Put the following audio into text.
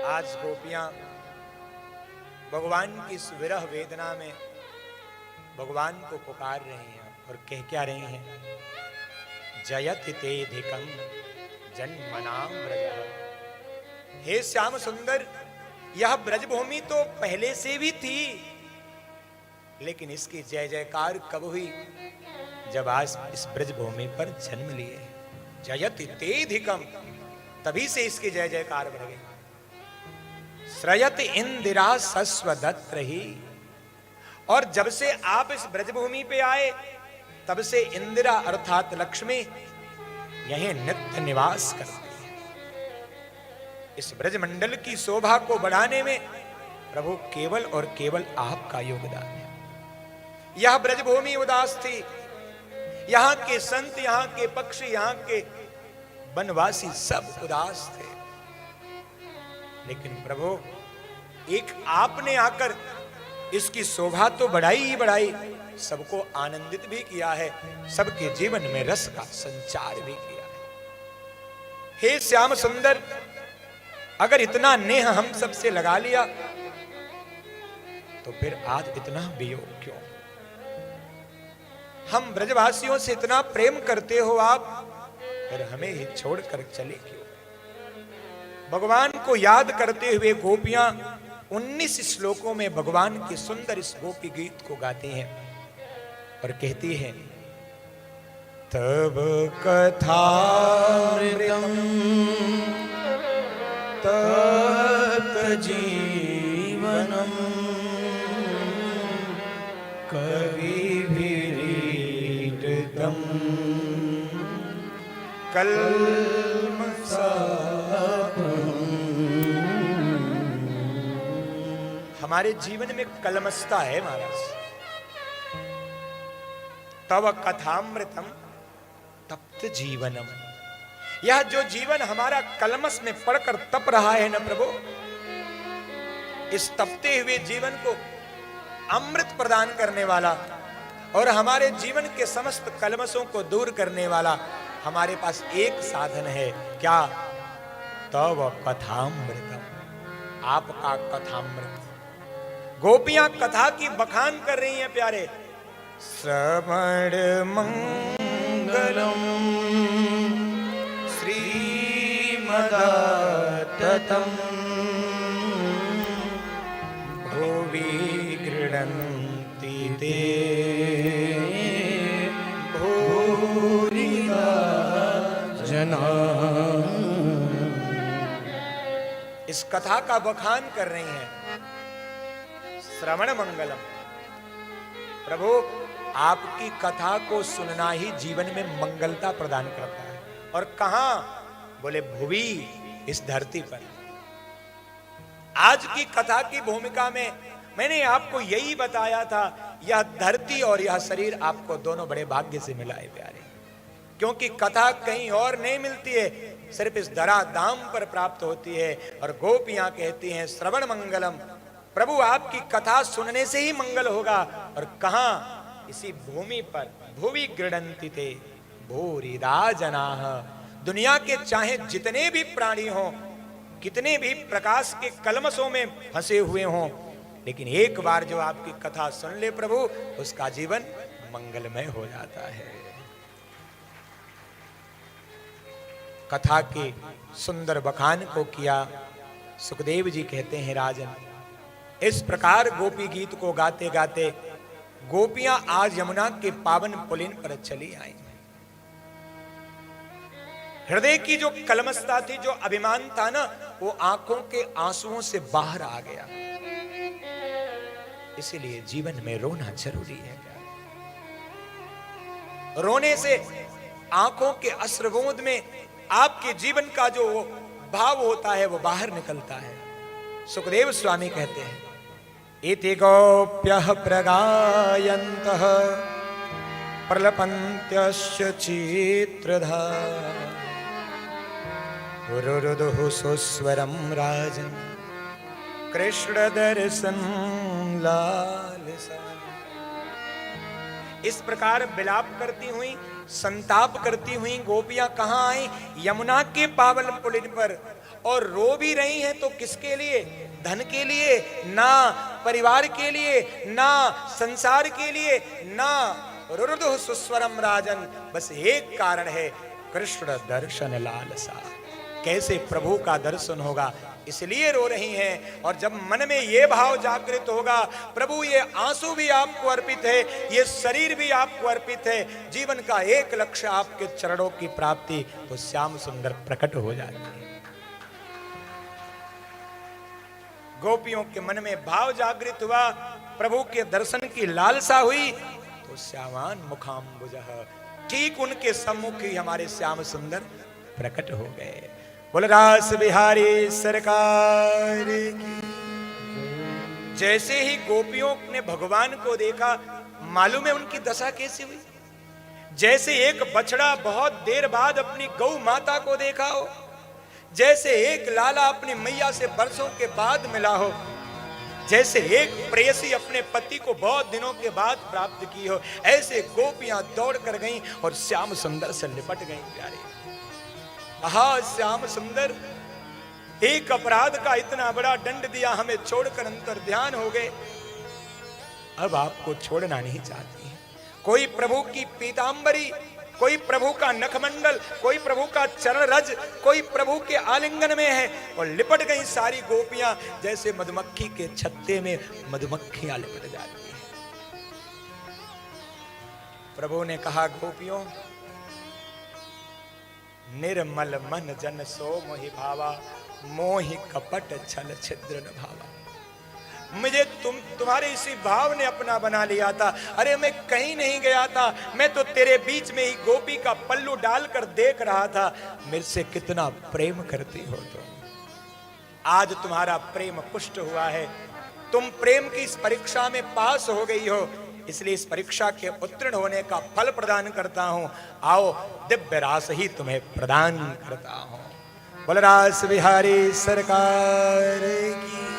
आज गोपियां भगवान की इस विरह वेदना में भगवान को पुकार रही हैं और कह क्या रही हैं? जयति तेधिकं जन्मनाम ब्रज। हे श्याम सुंदर, यह ब्रजभूमि तो पहले से भी थी, लेकिन इसकी जय जयकार कब हुई? जब आज इस ब्रजभूमि पर जन्म लिए। जयति तेधिकं, तभी से इसकी जय जयकार बढ़ गई। श्रयत इंदिरा सस्वदत्त रही, और जब से आप इस ब्रजभूमि पे आए तब से इंदिरा अर्थात लक्ष्मी यहीं नित्य निवास करती है। इस ब्रजमंडल की शोभा को बढ़ाने में प्रभु केवल और केवल आपका योगदान है। यह ब्रजभूमि उदास थी, यहां के संत, यहां के पक्षी, यहां के वनवासी सब उदास थे, लेकिन प्रभु एक आपने आकर इसकी शोभा तो बढ़ाई ही बढ़ाई, सबको आनंदित भी किया है, सबके जीवन में रस का संचार भी किया है। हे श्याम सुंदर, अगर इतना नेह हम सबसे लगा लिया तो फिर आज इतना वियोग क्यों? हम ब्रजवासियों से इतना प्रेम करते हो आप, फिर हमें ही छोड़कर चले क्यों? भगवान को याद करते हुए गोपियां 19 श्लोकों में भगवान के सुंदर इस गोपी गीत को गाती हैं और कहती हैं, तब कथामृतम तप्त जीवनम कविभिरीडितम कल्मषापहम्। हमारे जीवन में कलमस्ता है महाराज। तव कथामृतम तप्त जीवनम, यह जो जीवन हमारा कलमस में पड़कर तप रहा है ना प्रभु, इस तपते हुए जीवन को अमृत प्रदान करने वाला और हमारे जीवन के समस्त कलमसों को दूर करने वाला हमारे पास एक साधन है। क्या? तव कथामृतम, आपका कथामृत। गोपियां कथा की बखान कर रही हैं प्यारे। श्रवण मंगलम श्रीमदाततम भुवि गृह्णन्ति ते भूरिदा जना। इस कथा का बखान कर रही हैं। श्रवण मंगलम, प्रभु आपकी कथा को सुनना ही जीवन में मंगलता प्रदान करता है। और कहां? बोले भुवि, इस धरती पर। आज की कथा की भूमिका में मैंने आपको यही बताया था, यह धरती और यह शरीर आपको दोनों बड़े भाग्य से मिला है प्यारे, क्योंकि कथा कहीं और नहीं मिलती है, सिर्फ इस धरा धाम पर प्राप्त होती है। और गोपियां कहती हैं श्रवण मंगलम, प्रभु आपकी कथा सुनने से ही मंगल होगा। और कहां? इसी भूमि पर। भुवि गृह्णन्ति ते भूरिदा जनाः, दुनिया के चाहे जितने भी प्राणी हों, कितने भी प्रकाश के कलमसों में फंसे हुए हों, लेकिन एक बार जो आपकी कथा सुन ले प्रभु, उसका जीवन मंगलमय हो जाता है। कथा के सुंदर बखान को किया। सुखदेव जी कहते हैं, राजन, इस प्रकार गोपी गीत को गाते गाते गोपियां आज यमुना के पावन पुलिन पर चली आई। हृदय की जो कलमस्ता थी, जो अभिमान था ना, वो आंखों के आंसुओं से बाहर आ गया। इसीलिए जीवन में रोना जरूरी है। रोने से आंखों के अश्रुबूंद में आपके जीवन का जो भाव होता है वो बाहर निकलता है। सुखदेव स्वामी कहते हैं, इति गोप्यः प्रगायन्तः प्रलपन्त्यश्च चित्रधा रुरुदुः सुस्वरं राजन् कृष्ण दर्शन लालसा। इस प्रकार विलाप करती हुई संताप करती हुई गोपियां कहां आई? यमुना के पावन पुलिन पर, और रो भी रही हैं तो किसके लिए? धन के लिए ना, परिवार के लिए ना, संसार के लिए ना। रुरुदुः सुस्वरम राजन, बस एक कारण है, कृष्ण दर्शन लालसा। कैसे प्रभु का दर्शन होगा, इसलिए रो रही हैं। और जब मन में ये भाव जागृत होगा, प्रभु ये आंसू भी आपको अर्पित है, ये शरीर भी आपको अर्पित है, जीवन का एक लक्ष्य आपके चरणों की प्राप्ति, तो श्याम सुंदर प्रकट हो जाते हैं। गोपियों के मन में भाव जागृत हुआ, प्रभु के दर्शन की लालसा हुई, तो श्यामान मुखाम्बुजः, ठीक उनके सम्मुख ही हमारे श्याम सुंदर प्रकट हो गए। बोल रास बिहारी सरकार की। जैसे ही गोपियों ने भगवान को देखा, मालूम है उनकी दशा कैसी हुई? जैसे एक बछड़ा बहुत देर बाद अपनी गौ माता को देखा हो, जैसे एक लाला अपनी मैया से बरसों के बाद मिला हो, जैसे एक प्रेयसी अपने पति को बहुत दिनों के बाद प्राप्त की हो, ऐसे गोपियां दौड़ कर गईं और श्याम सुंदर से लिपट गईं। प्यारे, आहा श्याम सुंदर, एक अपराध का इतना बड़ा दंड दिया, हमें छोड़कर अंतर ध्यान हो गए, अब आपको छोड़ना नहीं चाहती है। कोई प्रभु की पीतांबरी, कोई प्रभु का नखमंडल, कोई प्रभु का चरण रज, कोई प्रभु के आलिंगन में है, और लिपट गई सारी गोपियां, जैसे मधुमक्खी के छत्ते में मधुमक्खियां लिपट जाती है। प्रभु ने कहा, गोपियों, निर्मल मन जन सो मोहि भावा, मोहि कपट छल छिद्र न भावा। मुझे तुम्हारे इसी भाव ने अपना बना लिया था। अरे मैं कहीं नहीं गया था, मैं तो तेरे बीच में ही गोपी का पल्लू डालकर देख रहा था, मेरे से कितना प्रेम करती हो तुम। आज तुम्हारा प्रेम पुष्ट हुआ है, तुम प्रेम की इस परीक्षा में पास हो गई हो, इसलिए इस परीक्षा के उत्तीर्ण होने का फल प्रदान करता हूं। आओ, दिव्य रास ही तुम्हें प्रदान करता हूं। बोल रास बिहारी सरकार की।